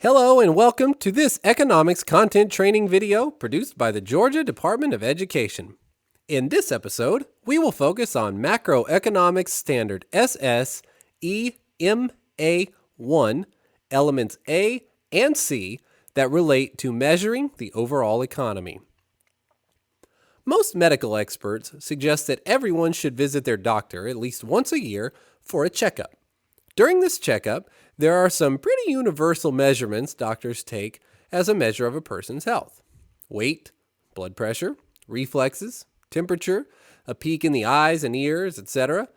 Hello and welcome to this economics content training video produced by the Georgia Department of Education. In this episode, we will focus on Macroeconomics Standard SSEMA1, elements A and C that relate to measuring the overall economy. Most medical experts suggest that everyone should visit their doctor at least once a year for a checkup. During this checkup, there are some pretty universal measurements doctors take as a measure of a person's health. Weight, blood pressure, reflexes, temperature, a peek in the eyes and ears, etc.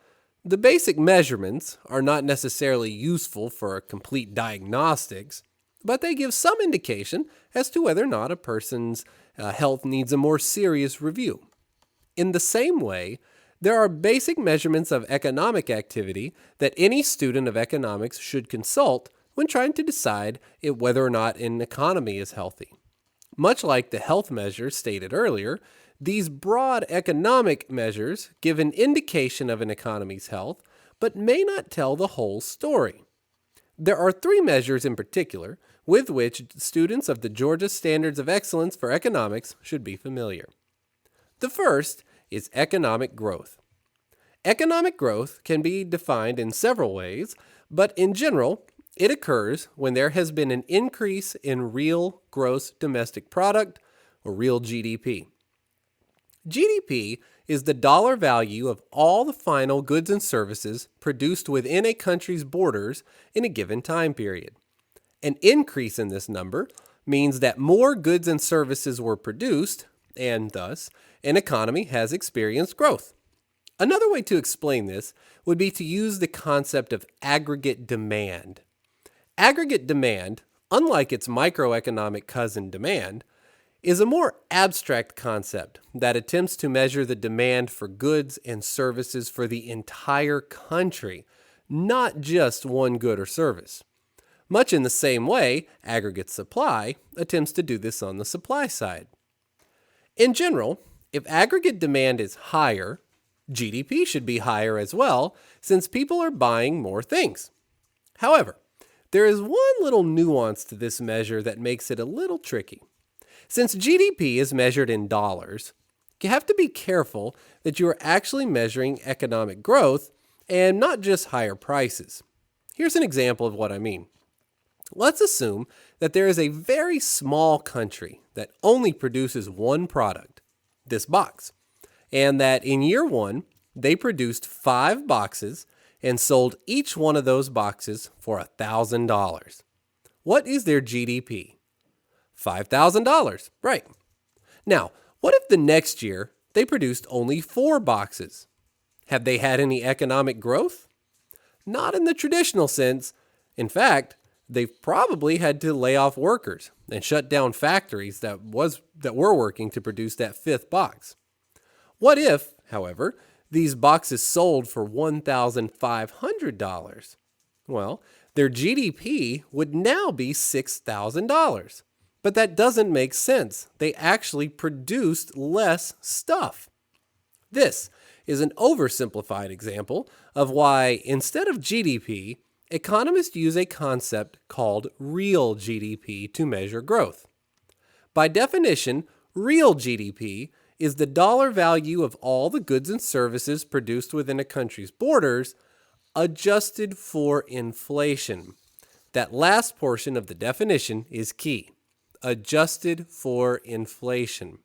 The basic measurements are not necessarily useful for complete diagnostics, but they give some indication as to whether or not a person's health needs a more serious review. In the same way, there are basic measurements of economic activity that any student of economics should consult when trying to decide whether or not an economy is healthy. Much like the health measures stated earlier, these broad economic measures give an indication of an economy's health, but may not tell the whole story. There are three measures in particular with which students of the Georgia Standards of Excellence for Economics should be familiar. The first is economic growth. Economic growth can be defined in several ways, but in general, it occurs when there has been an increase in real gross domestic product, or real GDP. GDP is the dollar value of all the final goods and services produced within a country's borders in a given time period. An increase in this number means that more goods and services were produced, and thus, an economy has experienced growth. Another way to explain this would be to use the concept of aggregate demand. Aggregate demand, unlike its microeconomic cousin demand, is a more abstract concept that attempts to measure the demand for goods and services for the entire country, not just one good or service. Much in the same way, aggregate supply attempts to do this on the supply side. In general, if aggregate demand is higher, GDP should be higher as well, since people are buying more things. However, there is one little nuance to this measure that makes it a little tricky. Since GDP is measured in dollars, you have to be careful that you are actually measuring economic growth and not just higher prices. Here's an example of what I mean. Let's assume that there is a very small country that only produces one product, this box, and that in year one, they produced 5 boxes and sold each one of those boxes for $1,000. What is their GDP? $5,000, right. Now, what if the next year they produced only 4 boxes? Have they had any economic growth? Not in the traditional sense. In fact, they've probably had to lay off workers and shut down factories that were working to produce that 5th box. What if, however, these boxes sold for $1,500? Well, their GDP would now be $6,000. But that doesn't make sense. They actually produced less stuff. This is an oversimplified example of why, instead of GDP, economists use a concept called real GDP to measure growth. By definition, real GDP is the dollar value of all the goods and services produced within a country's borders, adjusted for inflation. That last portion of the definition is key. Adjusted for inflation.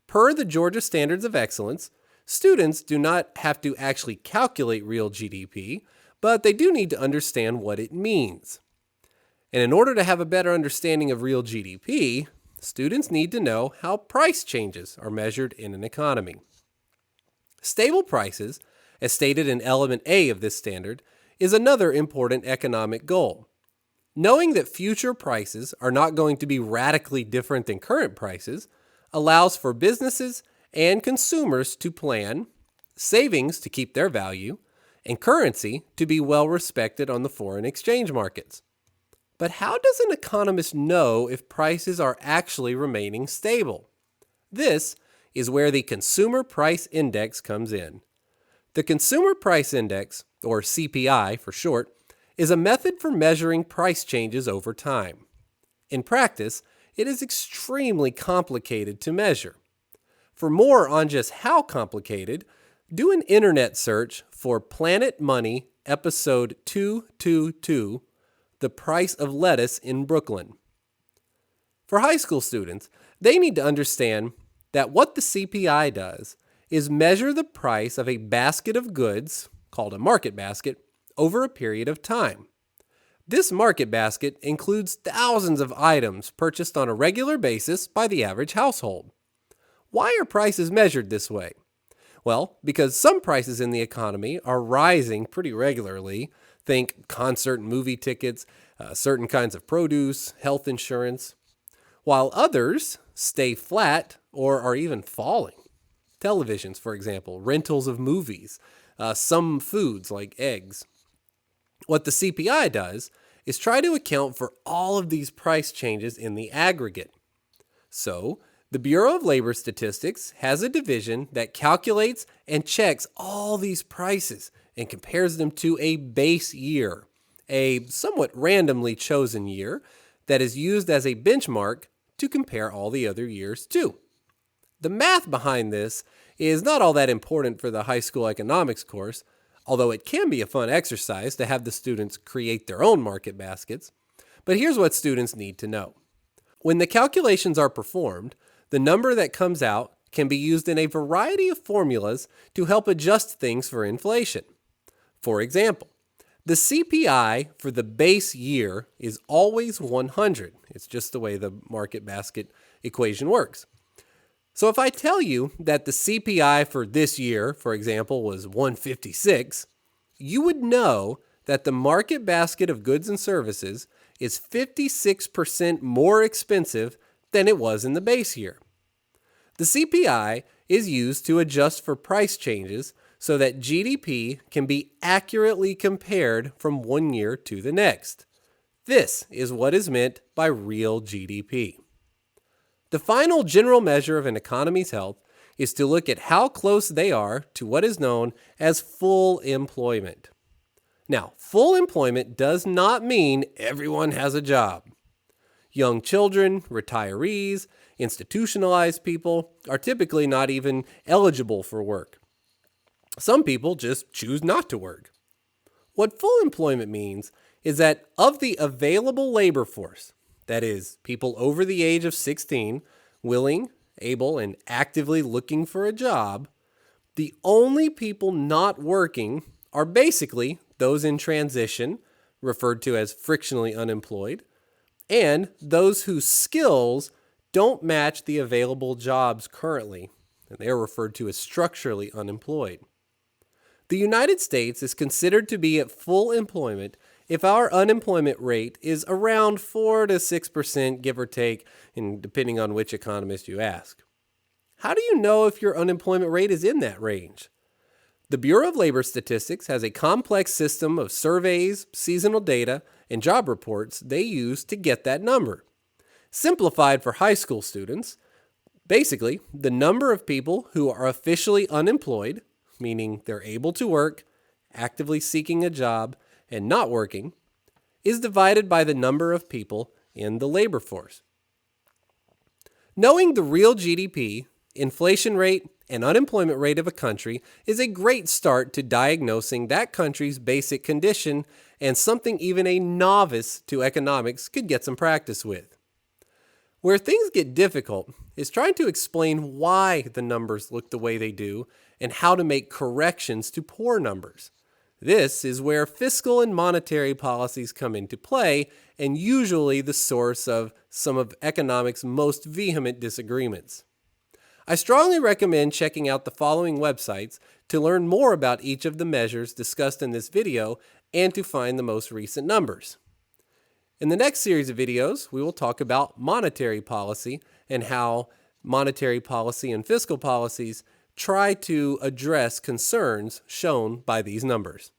Per the Georgia Standards of Excellence, students do not have to actually calculate real GDP, but they do need to understand what it means. And in order to have a better understanding of real GDP, students need to know how price changes are measured in an economy. Stable prices, as stated in element A of this standard, is another important economic goal. Knowing that future prices are not going to be radically different than current prices allows for businesses and consumers to plan, savings to keep their value, and currency to be well respected on the foreign exchange markets. But how does an economist know if prices are actually remaining stable? This is where the Consumer Price Index comes in. The Consumer Price Index, or CPI for short, is a method for measuring price changes over time. In practice, it is extremely complicated to measure. For more on just how complicated, do an internet search for Planet Money episode 222, The Price of Lettuce in Brooklyn. For high school students, they need to understand that what the CPI does is measure the price of a basket of goods, called a market basket, over a period of time. This market basket includes thousands of items purchased on a regular basis by the average household. Why are prices measured this way? Well, because some prices in the economy are rising pretty regularly. Think concert and movie tickets, certain kinds of produce, health insurance, while others stay flat or are even falling. Televisions, for example, rentals of movies, some foods like eggs. What the CPI does is try to account for all of these price changes in the aggregate. So, the Bureau of Labor Statistics has a division that calculates and checks all these prices and compares them to a base year, a somewhat randomly chosen year that is used as a benchmark to compare all the other years to. The math behind this is not all that important for the high school economics course, although it can be a fun exercise to have the students create their own market baskets. But here's what students need to know. When the calculations are performed, the number that comes out can be used in a variety of formulas to help adjust things for inflation. For example, the CPI for the base year is always 100. It's just the way the market basket equation works. So if I tell you that the CPI for this year, for example, was 156, you would know that the market basket of goods and services is 56% more expensive than it was in the base year. The CPI is used to adjust for price changes so that GDP can be accurately compared from one year to the next. This is what is meant by real GDP. The final general measure of an economy's health is to look at how close they are to what is known as full employment. Now, full employment does not mean everyone has a job. Young children, retirees, institutionalized people are typically not even eligible for work. Some people just choose not to work. What full employment means is that of the available labor force, that is, people over the age of 16, willing, able, and actively looking for a job, the only people not working are basically those in transition, referred to as frictionally unemployed, and those whose skills don't match the available jobs currently, and they are referred to as structurally unemployed. The United States is considered to be at full employment if our unemployment rate is around 4 to 6%, give or take, and depending on which economist you ask. How do you know if your unemployment rate is in that range? The Bureau of Labor Statistics has a complex system of surveys, seasonal data, and job reports they use to get that number. Simplified for high school students, basically, the number of people who are officially unemployed, meaning they're able to work, actively seeking a job, and not working, is divided by the number of people in the labor force. Knowing the real GDP, inflation rate, and unemployment rate of a country is a great start to diagnosing that country's basic condition and something even a novice to economics could get some practice with. Where things get difficult is trying to explain why the numbers look the way they do and how to make corrections to poor numbers. This is where fiscal and monetary policies come into play and usually the source of some of economics' most vehement disagreements. I strongly recommend checking out the following websites to learn more about each of the measures discussed in this video and to find the most recent numbers. In the next series of videos, we will talk about monetary policy and how monetary policy and fiscal policies try to address concerns shown by these numbers.